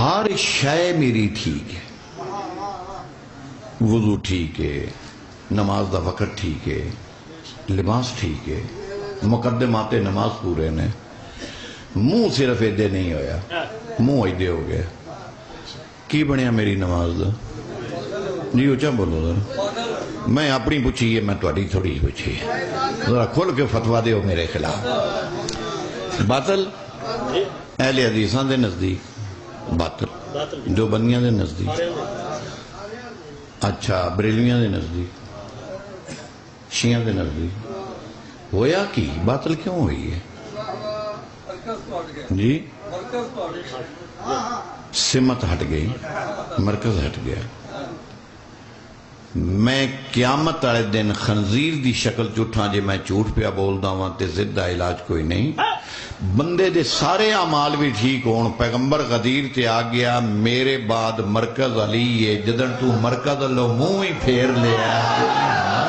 ہر شے میری ٹھیک ہے، وضو ٹھیک ہے، نماز دا وقت ٹھیک ہے، لباس ٹھیک ہے، مقدمات نماز پورے نے، منہ صرف ایدے نہیں ہویا، منہ ایدے ہو گئے، کی بنیا میری نماز دا؟ جی اچھا بولو ذرا، میں اپنی پوچھی ہے، میں تھوڑی تھوڑی پوچھی ہے، ذرا کھل کے فتویٰ دیو میرے خلاف۔ باطل اہل حدیثاں دے نزدیک باطل، جو بندیاں دے نزدیک، اچھا بریلویاں دے نزدیک، شیعہ دے نزدیک، ہویا کی باطل کیوں ہوئی ہے؟ جی سمت ہٹ گئی، مرکز ہٹ گیا۔ میں قیامت والے دن خنزیر دی شکل چٹھاں جے میں جھوٹ پیا بولدا ہاں تے ضد دا علاج کوئی نہیں، بندے دے سارے اعمال بھی ٹھیک ہون، پیغمبر غدیر تے آ گیا میرے بعد مرکز علی ہے، جدن تو مرکز اللہ منہ ہی پھیر لیا